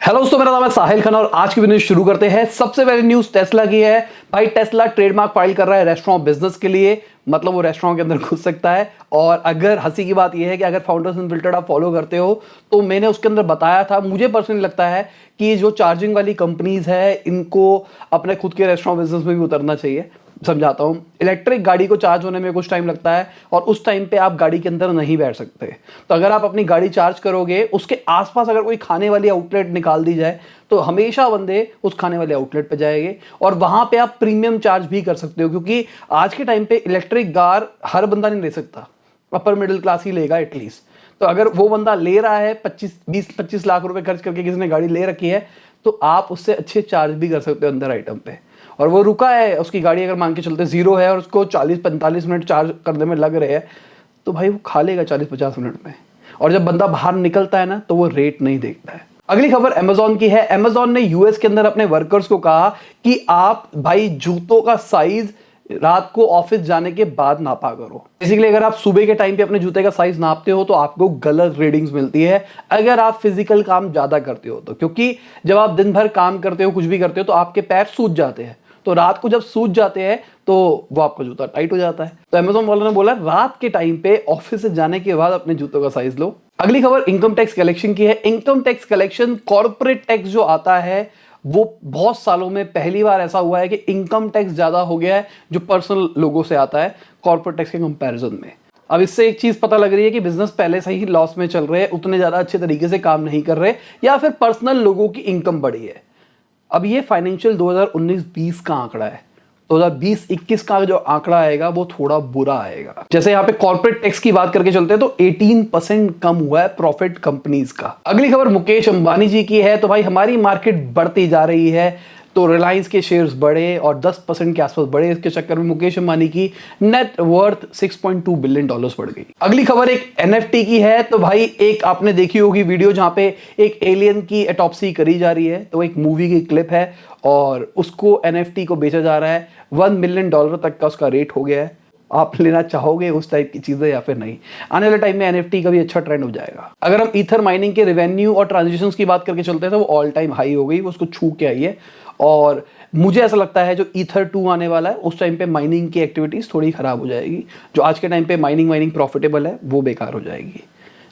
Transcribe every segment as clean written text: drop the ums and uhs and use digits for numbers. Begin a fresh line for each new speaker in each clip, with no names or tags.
Hello दोस्तों, मेरा नाम है साहिल खान और आज की वीडियो शुरू करते हैं। सबसे पहले न्यूज टेस्ला की है। भाई टेस्ला ट्रेडमार्क फाइल कर रहा है रेस्टोरेंट बिजनेस के लिए, मतलब वो रेस्टोरेंट के अंदर घुस सकता है। और अगर हंसी की बात यह है कि अगर फाउंडर्स अनफिल्टर्ड आप फॉलो करते हो तो मैंने उसके अंदर बताया था, मुझे पर्सनली लगता है कि जो चार्जिंग वाली कंपनीज है इनको अपने खुद के रेस्टोरेंट बिजनेस में भी उतरना चाहिए। समझाता हूँ, इलेक्ट्रिक गाड़ी को चार्ज होने में कुछ टाइम लगता है और उस टाइम पे आप गाड़ी के अंदर नहीं बैठ सकते। तो अगर आप अपनी गाड़ी चार्ज करोगे, उसके आसपास अगर कोई खाने वाली आउटलेट निकाल दी जाए तो हमेशा बंदे उस खाने वाले आउटलेट पे जाएंगे और वहां पे आप प्रीमियम चार्ज भी कर सकते हो, क्योंकि आज के टाइम पे इलेक्ट्रिक कार हर बंदा नहीं ले सकता, अपर मिडिल क्लास ही लेगा एटलीस्ट। तो अगर वो बंदा ले रहा है 25 लाख रुपए खर्च करके, किसी ने गाड़ी ले रखी है, तो आप उससे अच्छे चार्ज भी कर सकते हो अंदर आइटम पे। और वो रुका है, उसकी गाड़ी अगर मान के चलते 0 है और उसको 40-45 मिनट चार्ज करने में लग रहे हैं, तो भाई वो खा लेगा 40-50 मिनट में। और जब बंदा बाहर निकलता है ना, तो वो रेट नहीं देखता है। अगली खबर अमेजॉन की है। अमेजॉन ने यूएस के अंदर अपने वर्कर्स को कहा कि आप भाई जूतों का साइज रात को ऑफिस जाने के बाद नापा करो। बेसिकली अगर आप सुबह के टाइम पे अपने जूते का साइज नापते हो तो आपको गलत रीडिंग्स मिलती है अगर आप फिजिकल काम ज्यादा करते हो तो, क्योंकि जब आप दिन भर काम करते हो, कुछ भी करते हो, तो आपके पैर सूज जाते हैं। तो रात को जब सूज जाते हैं तो वो आपका जूता टाइट हो जाता है। तो अमेजॉन वालों ने बोला रात के टाइम पे ऑफिस से जाने के बाद अपने जूतों का साइज लो। अगली खबर इनकम टैक्स कलेक्शन की है। Income tax collection, corporate tax जो आता है, वो बहुत सालों में पहली बार ऐसा हुआ है कि इनकम टैक्स ज्यादा हो गया है जो पर्सनल लोगों से आता है कॉर्पोरेट टैक्स के कंपैरिजन में। अब इससे एक चीज पता लग रही है कि बिजनेस पहले से ही लॉस में चल रहे हैं, उतने ज्यादा अच्छे तरीके से काम नहीं कर रहे, या फिर पर्सनल लोगों की इनकम बढ़ी है। अब ये फाइनेंशियल 2019-20 का आंकड़ा है। 2020-21 का जो आंकड़ा आएगा वो थोड़ा बुरा आएगा। जैसे यहाँ पे कॉर्पोरेट टैक्स की बात करके चलते हैं तो 18% कम हुआ है प्रॉफिट कंपनीज का। अगली खबर मुकेश अंबानी जी की है। तो भाई हमारी मार्केट बढ़ती जा रही है, तो रिलायंस के शेयर्स बढ़े और 10% के आसपास बढ़े। इसके चक्कर में मुकेश अंबानी की नेट वर्थ $6.2 बिलियन बढ़ गई। अगली खबर एक एनएफटी की है। तो भाई एक आपने देखी होगी वीडियो जहां पे एक एलियन की ऑटोप्सी करी जा रही है, तो एक मूवी की क्लिप है और उसको एनएफटी को बेचा जा रहा है। $1 मिलियन तक का उसका रेट हो गया है। आप लेना चाहोगे उस टाइप की चीजें या फिर नहीं? आने वाले टाइम में एनएफटी का भी अच्छा ट्रेंड हो जाएगा। अगर हम ईथर माइनिंग के रेवेन्यू और ट्रांजेक्शंस की बात करके चलते हैं तो वो ऑल टाइम हाई हो गई, वो उसको छू के आई है। और मुझे ऐसा लगता है जो ईथर 2 आने वाला है उस टाइम पे माइनिंग की एक्टिविटीज थोड़ी खराब हो जाएगी। जो आज के टाइम पे माइनिंग प्रॉफिटेबल है वो बेकार हो जाएगी।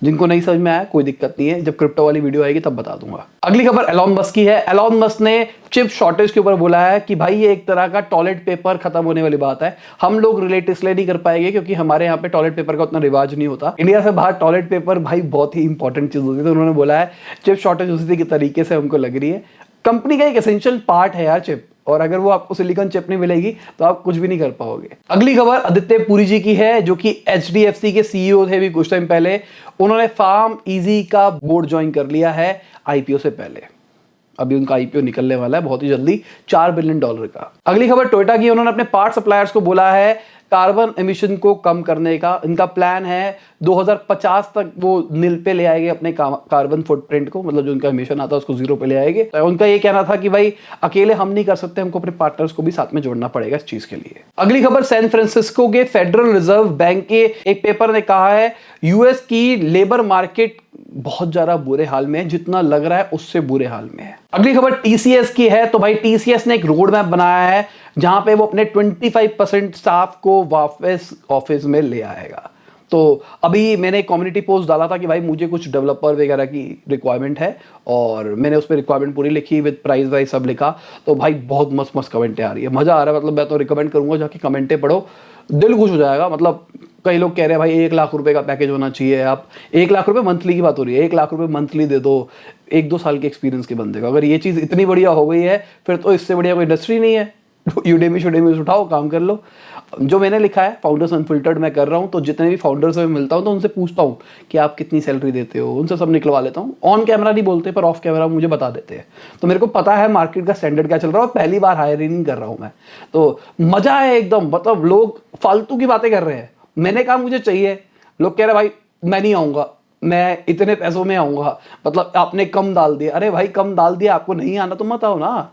जिनको नहीं समझ में आया कोई दिक्कत नहीं है, जब क्रिप्टो वाली वीडियो आएगी तब बता दूंगा। अगली खबर एलॉन मस्क की है। एलॉन मस्क ने चिप शॉर्टेज के ऊपर बोला है कि भाई ये एक तरह का टॉयलेट पेपर खत्म होने वाली बात है। हम लोग रिलेट इसलिए नहीं कर पाएंगे क्योंकि हमारे यहाँ पे टॉयलेट पेपर का उतना रिवाज नहीं होता। इंडिया से बाहर टॉयलेट पेपर भाई बहुत ही इंपॉर्टेंट चीज होती है। तो उन्होंने बोला है चिप शॉर्टेज उसी तरीके से हमको लग रही है। कंपनी का एक एसेंशियल पार्ट है यार चिप, और अगर वो आपको सिलिकॉन चिप नहीं मिलेगी तो आप कुछ भी नहीं कर पाओगे। अगली खबर आदित्य पुरी जी की है, जो कि एचडीएफसी के सीईओ थे भी कुछ टाइम पहले। उन्होंने फार्म इजी का बोर्ड ज्वाइन कर लिया है आईपीओ से पहले। अभी उनका आईपीओ निकलने वाला है बहुत ही जल्दी, $4 बिलियन का। अगली खबर टोयोटा की। उन्होंने अपने पार्ट सप्लायर्स को बोला है कार्बन एमिशन को कम करने का। इनका प्लान है 2050 तक वो नील पे ले आएंगे अपने कार्बन फुटप्रिंट को, मतलब जो उनका एमिशन आता है उसको 0 पे ले आएंगे। तो उनका ये कहना था कि भाई अकेले हम नहीं कर सकते, हमको अपने पार्टनर्स को भी साथ में जोड़ना पड़ेगा इस चीज के लिए। अगली खबर सैन फ्रांसिस्को के फेडरल रिजर्व बैंक के एक पेपर ने कहा है यूएस की लेबर मार्केट बहुत ज्यादा बुरे हाल में है, जितना लग रहा है उससे बुरे हाल में है। अगली खबर टीसीएस की है। तो भाई टीसीएस ने एक रोड मैप बनाया है जहां पे वो अपने 25% स्टाफ को वापस ऑफिस में ले आएगा। तो अभी मैंने एक कम्युनिटी पोस्ट डाला था कि भाई मुझे कुछ डेवलपर वगैरह की रिक्वायरमेंट है और मैंने उस पर रिक्वायरमेंट पूरी लिखी विद प्राइस वाइज सब लिखा। तो भाई बहुत मस्त मस्त कमेंटें आ रही है, मजा आ रहा है। मतलब मैं तो रिकमेंड करूंगा जाके कमेंटें पढ़ो, दिल खुश हो जाएगा। मतलब कई लोग कह रहे हैं भाई 1 लाख रुपए का पैकेज होना चाहिए। आप 1 लाख रुपए मंथली की बात हो रही है, 1 लाख रुपए मंथली दे दो 1-2 साल के एक्सपीरियंस के बंदे को। अगर ये चीज इतनी बढ़िया हो गई है फिर तो इससे बढ़िया कोई इंडस्ट्री नहीं है। यूडेमी उठाओ, काम कर लो। जो मैंने लिखा है फाउंडर्स अनफिल्टर्ड मैं कर रहा हूँ, तो जितने भी फाउंडर्स से मिलता हूँ तो उनसे पूछता हूँ कि आप कितनी सैलरी देते हो, उनसे सब निकलवा लेता हूँ। ऑन कैमरा नहीं बोलते पर ऑफ कैमरा मुझे बता देते हैं, तो मेरे को पता है मार्केट का स्टैंडर्ड क्या चल रहा है। और पहली बार हायरिंग कर रहा हूँ मैं, तो मजा है एकदम। मतलब लोग फालतू की बातें कर रहे हैं, मैंने कहा मुझे चाहिए, लोग कह रहे भाई मैं नहीं आऊंगा, मैं इतने पैसों में आऊंगा, मतलब आपने कम डाल दिया। अरे भाई कम डाल दिया, आपको नहीं आना तो मत आओ ना।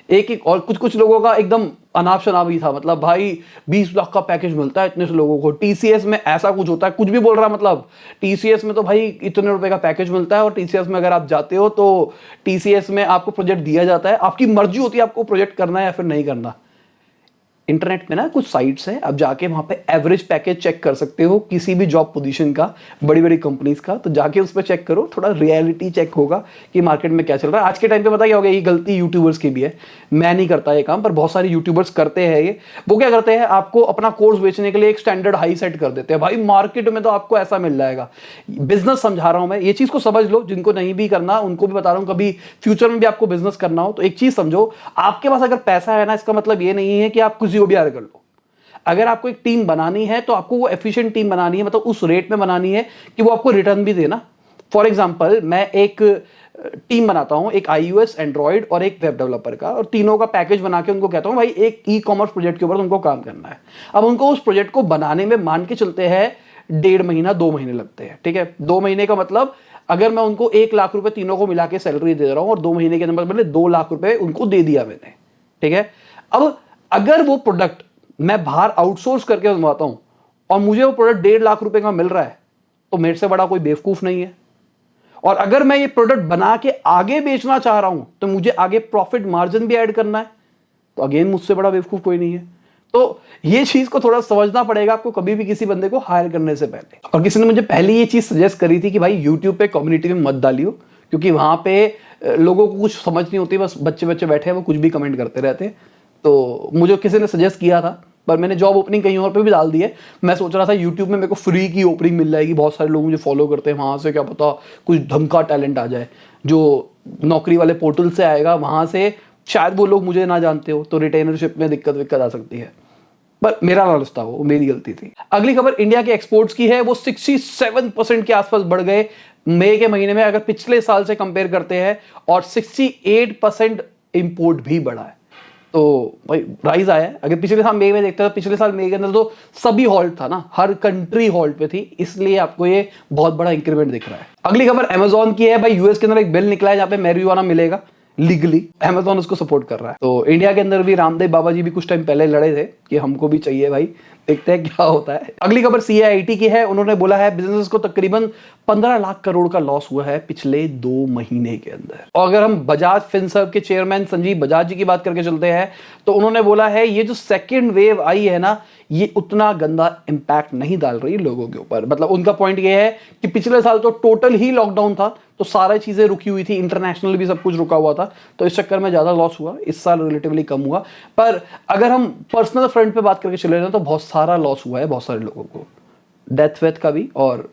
एक एक, और कुछ कुछ लोगों का एकदम अनाप शनाप ही था, मतलब भाई 20 लाख का पैकेज मिलता है इतने से लोगों को। टीसीएस में ऐसा कुछ होता है, कुछ भी बोल रहा है, मतलब टीसीएस में तो भाई इतने रुपए का पैकेज मिलता है, और टीसीएस में अगर आप जाते हो तो टीसीएस में आपको प्रोजेक्ट दिया जाता है, आपकी मर्जी होती है आपको प्रोजेक्ट करना है या फिर नहीं करना। इंटरनेट में ना कुछ साइट्स हैं, आप जाके वहां पे एवरेज पैकेज चेक कर सकते हो किसी भी जॉब पोजीशन का, बड़ी बड़ी कंपनीज का, तो जाके उस पर चेक करो, थोड़ा रियलिटी चेक होगा कि मार्केट में क्या चल रहा है। आज के टाइम पे पता क्या हो गया, ये गलती यूट्यूबर्स की भी है, मैं नहीं करता ये काम, पर बहुत सारे यूट्यूबर्स करते हैं ये। वो क्या करते हैं, आपको अपना कोर्स बेचने के लिए एक स्टैंडर्ड हाई सेट कर देते हैं, भाई मार्केट में तो आपको ऐसा मिल जाएगा। बिजनेस समझा रहा हूं मैं, ये चीज को समझ लो, जिनको नहीं भी करना उनको भी बता रहा हूं, कभी फ्यूचर में भी आपको बिजनेस करना हो तो एक चीज समझो, आपके पास अगर पैसा है ना, इसका मतलब ये नहीं है कि आप किसी को भी हायर कर लो। अगर आपको एक टीम बनानी है तो आपको वो एफिशिएंट टीम बनानी है, मतलब उस रेट में बनानी है कि वो आपको रिटर्न भी देना। फॉर एग्जांपल, मैं एक टीम बनाता हूं, एक iOS, एंड्रॉइड और एक वेब डेवलपर का, और तीनों का पैकेज बना के उनको कहता हूं भाई एक ई कॉमर्स प्रोजेक्ट के ऊपर उनको काम करना है। अब उनको उस प्रोजेक्ट को बनाने में मान के चलते हैं 1.5 महीना 2 महीने लगते हैं, ठीक है। 2 महीने का मतलब अगर मैं उनको 1 लाख रुपए तीनों को मिला के सैलरी दे रहा हूं और 2 महीने के अंदर मैंने 2 लाख रुपए उनको दे दिया मैंने, ठीक है। अब अगर वो प्रोडक्ट मैं बाहर आउटसोर्स करके बनवाता हूं और मुझे वो प्रोडक्ट 1.5 लाख रुपए का मिल रहा है, तो मेरे से बड़ा कोई बेवकूफ नहीं है। और अगर मैं ये प्रोडक्ट बना के आगे बेचना चाह रहा हूं तो मुझे आगे प्रॉफिट मार्जिन भी ऐड करना है, तो अगेन मुझसे बड़ा बेवकूफ कोई नहीं है। तो ये चीज को थोड़ा समझना पड़ेगा आपको कभी भी किसी बंदे को हायर करने से पहले। और किसी ने मुझे पहले ये चीज सजेस्ट करी थी कि भाई यूट्यूब पे कम्युनिटी में मत डालियो, क्योंकि वहां पे लोगों को कुछ समझ नहीं होती, बस बच्चे बच्चे बैठे हैं वो कुछ भी कमेंट करते रहते हैं। तो मुझे किसी ने सजेस्ट किया था, पर मैंने जॉब ओपनिंग कहीं और पे भी डाल दी है। मैं सोच रहा था यूट्यूब में मेरे को फ्री की ओपनिंग मिल जाएगी, बहुत सारे लोग मुझे फॉलो करते हैं, वहां से क्या पता कुछ धमका टैलेंट आ जाए जो नौकरी वाले पोर्टल से आएगा, वहां से शायद वो लोग मुझे ना जानते हो तो रिटेनरशिप में दिक्कत आ सकती है। पर मेरा लालच था, वो मेरी गलती थी। अगली खबर इंडिया के एक्सपोर्ट्स की है, वो 67% के आसपास बढ़ गए मई के महीने में, अगर पिछले साल से कंपेयर करते हैं, और 68% इंपोर्ट भी बढ़ा है। तो भाई राइज आया है। अगर पिछले साल मई में देखते हैं, पिछले साल मई के अंदर तो सभी हॉल्ट था ना, हर कंट्री हॉल्ट पे थी, इसलिए आपको ये बहुत बड़ा इंक्रीमेंट दिख रहा है। अगली खबर अमेजॉन की है, भाई यूएस के अंदर एक बिल निकला है जहां पे मैरिजुआना मिलेगा लीगली, अमेजॉन उसको सपोर्ट कर रहा है। तो इंडिया के अंदर भी रामदेव बाबा जी भी कुछ टाइम पहले लड़े थे कि हमको भी चाहिए भाई, देखते हैं क्या होता है। अगली खबर CIIT की है, उन्होंने बोला है बिजनेस को तकरीबन 15 लाख करोड़ का लॉस हुआ है पिछले 2 महीने के अंदर। और अगर हम बजाज फिनसर्व के चेयरमैन संजीव बजाज जी की बात करके चलते हैं, तो उन्होंने बोला है ये जो सेकेंड वेव आई है ना, ये उतना गंदा इंपैक्ट नहीं डाल रही लोगों के ऊपर। मतलब उनका पॉइंट ये है कि पिछले साल तो टोटल ही लॉकडाउन था, तो सारी चीजें रुकी हुई थी, इंटरनेशनल भी सब कुछ रुका हुआ था, तो इस चक्कर में ज्यादा लॉस हुआ। इस साल रिलेटिवली कम हुआ। पर अगर हम पर्सनल फ्रंट पे बात करके चले ना, तो बहुत सारा लॉस हुआ है बहुत सारे लोगों को, डेथ वेथ का भी और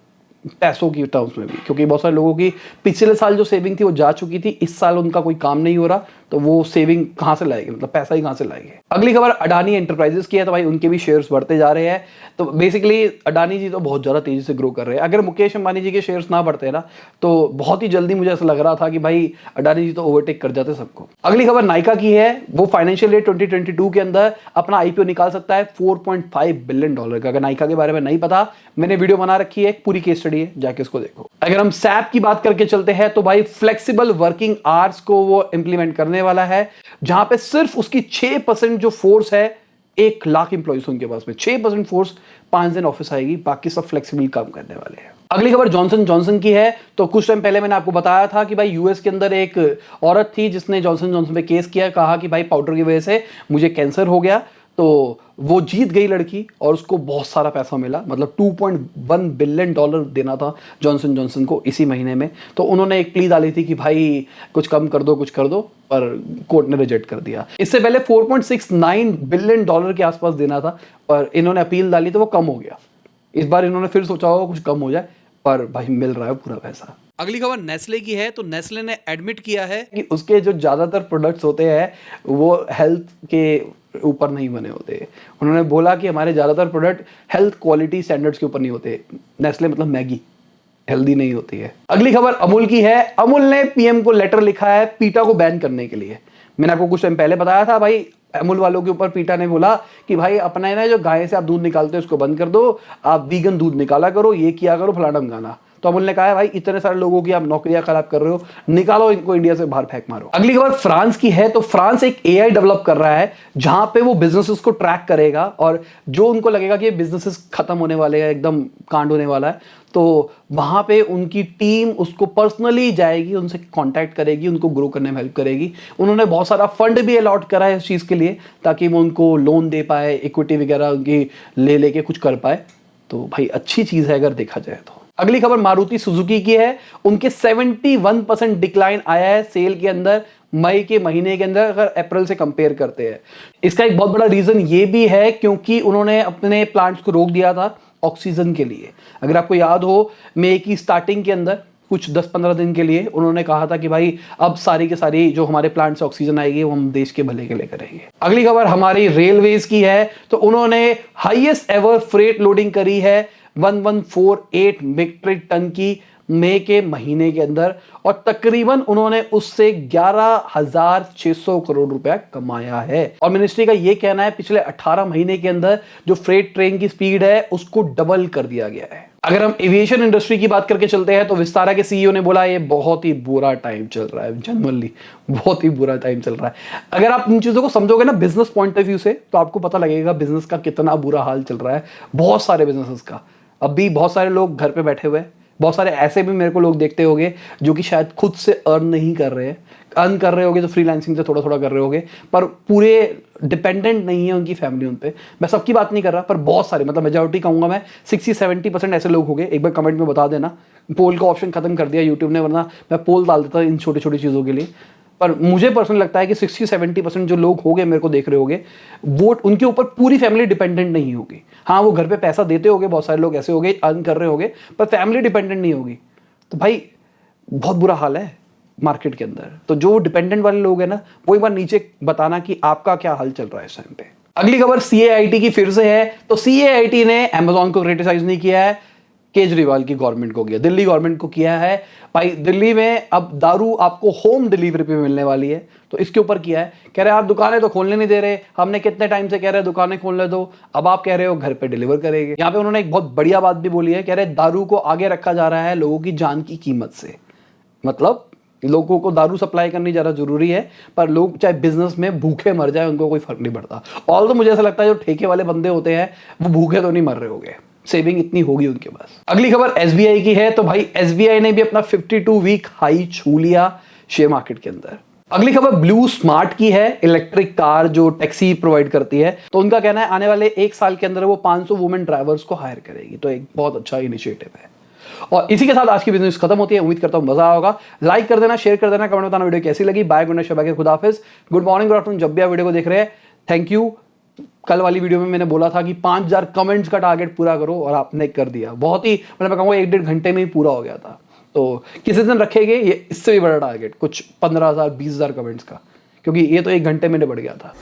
पैसों की टर्म्स में भी, क्योंकि बहुत सारे लोगों की पिछले साल जो सेविंग थी वो जा चुकी थी, इस साल उनका कोई काम नहीं हो रहा, तो वो सेविंग कहां से लाएंगे, मतलब पैसा ही कहां से लाएंगे। अगली खबर अडानी एंटरप्राइजेस की है, तो भाई उनके भी शेयर्स बढ़ते जा रहे हैं। तो बेसिकली अडानी जी तो बहुत ज्यादा तेजी से ग्रो कर रहे हैं। अगर मुकेश अंबानी जी के शेयर्स ना बढ़ते ना, तो बहुत ही जल्दी मुझे ऐसा लग रहा था कि भाई अडानी जी तो ओवरटेक कर जाते सबको। अगली खबर नाइका की है, वो फाइनेंशियल ईयर 2022 के अंदर अपना आईपीओ निकाल सकता है $4.5 बिलियन का। अगर नाइका के बारे में नहीं पता, मैंने वीडियो बना रखी है, पूरी केस स्टडी है, जाके इसको देखो। अगर हम सैप की बात करके चलते हैं, तो भाई फ्लेक्सिबल वर्किंग आवर्स को वो इंप्लीमेंट करने वाला है, जहां पे सिर्फ उसकी 6% जो फोर्स है, 1 लाख इंप्लॉइज उनके पास में 6% फोर्स 5 दिन ऑफिस आएगी, बाकी सब फ्लेक्सिबल काम करने वाले हैं। अगली खबर जॉनसन जॉनसन की है। तो कुछ टाइम पहले मैंने आपको बताया था कि भाई यूएस के अंदर एक औरत थी जिसने जॉनसन जॉनसन पे केस किया, कहा कि भाई पाउडर की वजह से मुझे कैंसर हो गया। तो वो जीत गई लड़की और उसको बहुत सारा पैसा मिला, मतलब $2.1 बिलियन देना था जॉनसन जॉनसन को इसी महीने में। तो उन्होंने एक प्ली डाली थी कि भाई कुछ कम कर दो, कुछ कर दो, पर कोर्ट ने रिजेक्ट कर दिया। इससे पहले $4.69 बिलियन के आसपास देना था, पर इन्होंने अपील डाली तो वो कम हो गया। इस बार इन्होंने फिर सोचा होगा कुछ कम हो जाए, पर भाई मिल रहा है पूरा पैसा। अगली खबर नेस्ले की है। तो नेस्ले ने एडमिट किया है कि उसके जो ज्यादातर प्रोडक्ट्स होते हैं वो हेल्थ के ऊपर नहीं बने होते। उन्होंने बोला कि हमारे ज्यादातर प्रोडक्ट हेल्थ क्वालिटी स्टैंडर्ड्स के ऊपर नहीं होते। नेस्ले मतलब मैगी हेल्दी नहीं होती है। अगली खबर अमूल की है। अमूल ने पीएम को लेटर लिखा है पीटा को बैन करने के लिए। मैंने आपको कुछ टाइम पहले बताया था भाई, अमूल वालों के ऊपर पीटा ने बोला कि भाई अपना ना जो गाय से आप दूध निकालते हो उसको बंद कर दो, आप वीगन दूध निकाला करो, ये किया करो फलाना गाना। तो अमूल ने कहा है भाई इतने सारे लोगों की आप नौकरियां खराब कर रहे हो, निकालो इनको, इंडिया से बाहर फेंक मारो। अगली खबर फ्रांस की है। तो फ्रांस एक एआई डेवलप कर रहा है जहां पे वो बिजनेसेस को ट्रैक करेगा और जो उनको लगेगा कि ये बिजनेसेस खत्म होने वाले हैं, एकदम कांड होने वाला है, तो वहां पे उनकी टीम उसको पर्सनली जाएगी, उनसे कांटेक्ट करेगी, उनको ग्रो करने में हेल्प करेगी। उन्होंने बहुत सारा फंड भी अलॉट करा है इस चीज के लिए ताकि वो उनको लोन दे पाए, इक्विटी वगैरह उनकी ले लेके कुछ कर पाए। तो भाई अच्छी चीज है अगर देखा जाए तो। अगली खबर मारुति सुजुकी की है। उनके 71% डिक्लाइन आया है सेल के अंदर मई के महीने के अंदर अगर अप्रैल से कंपेयर करते हैं। इसका एक बहुत बड़ा रीजन ये भी है क्योंकि उन्होंने अपने प्लांट्स को रोक दिया था ऑक्सीजन के लिए। अगर आपको याद हो मई की स्टार्टिंग के अंदर कुछ 10-15 दिन के लिए उन्होंने कहा था कि भाई अब सारी के सारी जो हमारे प्लांट से ऑक्सीजन आएगी वो हम देश के भले के लिए करेंगे। अगली खबर हमारी रेलवेज की है। तो उन्होंने हाईएस्ट एवर फ्रेट लोडिंग करी है 1148 मीट्रिक टन की मई के महीने के अंदर और तकरीबन उन्होंने उससे 11,600 करोड़ रुपया कमाया है। और मिनिस्ट्री का यह कहना है पिछले 18 महीने के अंदर जो फ्रेट ट्रेन की स्पीड है उसको डबल कर दिया गया है। अगर हम एविएशन इंडस्ट्री की बात करके चलते हैं तो विस्तारा के सीईओ ने बोला ये बहुत ही बुरा टाइम चल रहा है, जनरली बहुत ही बुरा टाइम चल रहा है। अगर आप इन चीजों को समझोगे ना बिजनेस पॉइंट ऑफ व्यू से तो आपको पता लगेगा बिजनेस का कितना बुरा हाल चल रहा है, बहुत सारे बिजनेसेस का। अभी बहुत सारे लोग घर पे बैठे हुए हैं, बहुत सारे ऐसे भी मेरे को लोग देखते होंगे जो कि शायद खुद से अर्न नहीं कर रहे हैं, अर्न कर रहे होगे तो फ्रीलांसिंग से थोड़ा थोड़ा कर रहे होगे, पर पूरे डिपेंडेंट नहीं है उनकी फैमिली उन पे। मैं सबकी बात नहीं कर रहा पर बहुत सारे, मतलब मेजॉरिटी कहूंगा मैं 60-70% ऐसे लोग होंगे। एक बार कमेंट में बता देना, पोल का ऑप्शन खत्म कर दिया यूट्यूब ने, वरना मैं पोल डाल देता इन छोटी छोटी चीज़ों के लिए। पर मुझे पर्सनली लगता है कि 60-70% जो लोग होंगे मेरे को देख रहे होंगे वो उनके ऊपर पूरी फैमिली डिपेंडेंट नहीं होगी। हाँ वो घर पे पैसा देते होंगे, बहुत सारे लोग ऐसे होंगे अर्न कर रहे होंगे, पर फैमिली डिपेंडेंट नहीं होगी। तो भाई बहुत बुरा हाल है मार्केट के अंदर। तो जो डिपेंडेंट वाले लोग हैं ना वो एक बार नीचे बताना कि आपका क्या हाल चल रहा है इस टाइम पे। अगली खबर सीएआईटी की फिर से है। तो सीएआईटी ने अमेजॉन को क्रिटिसाइज नहीं किया है, केजरीवाल की गवर्नमेंट को किया, दिल्ली गवर्नमेंट को किया है। भाई दिल्ली में अब दारू आपको होम डिलीवरी पे मिलने वाली है, तो इसके ऊपर किया है। कह रहे आप दुकानें तो खोलने नहीं दे रहे, हमने कितने टाइम से कह रहे दुकानें खोलने दो, अब आप कह रहे हो घर पे डिलीवर करेंगे। यहाँ पे उन्होंने एक बहुत बढ़िया बात भी बोली है, कह रहे दारू को आगे रखा जा रहा है लोगों की जान की कीमत से। मतलब लोगों को दारू सप्लाई करनी ज़्यादा जरूरी है, पर लोग चाहे बिजनेस में भूखे मर जाए उनको कोई फर्क नहीं पड़ता। ऑल तो मुझे ऐसा लगता है जो ठेके वाले बंदे होते हैं वो भूखे तो नहीं मर रहे होंगे, सेविंग इतनी होगी उनके पास। अगली खबर एसबीआई की है। तो भाई एसबीआई ने भी अपना 52 वीक हाई छू लिया शेयर मार्केट के अंदर। अगली खबर ब्लू स्मार्ट की है, इलेक्ट्रिक कार जो टैक्सी प्रोवाइड करती है। तो उनका कहना है आने वाले 1 साल के अंदर वो 500 वुमेन ड्राइवर्स को हायर करेगी। तो एक बहुत अच्छा इनिशिएटिव है। और इसी के साथ आज की बिजनेस खत्म होती है। उम्मीद करता हूं मजा आया होगा। लाइक कर देना, शेयर कर देना, कमेंट बताना वीडियो कैसी लगी। बाय, गुड नाइट, शबा के खुदा हाफिज, गुड मॉर्निंग, गुड आफ्टरनून, जब भी आप वीडियो को देख रहे हैं। Thank you. कल वाली वीडियो में मैंने बोला था कि 5000 कमेंट्स का टारगेट पूरा करो और आपने कर दिया। बहुत ही मतलब मैं कहूँगा 1-1.5 घंटे में ही पूरा हो गया था। तो किसी दिन रखेंगे ये इससे भी बड़ा टारगेट, कुछ 15,000 20,000 कमेंट्स का, क्योंकि ये तो 1 घंटे में निबट गया था।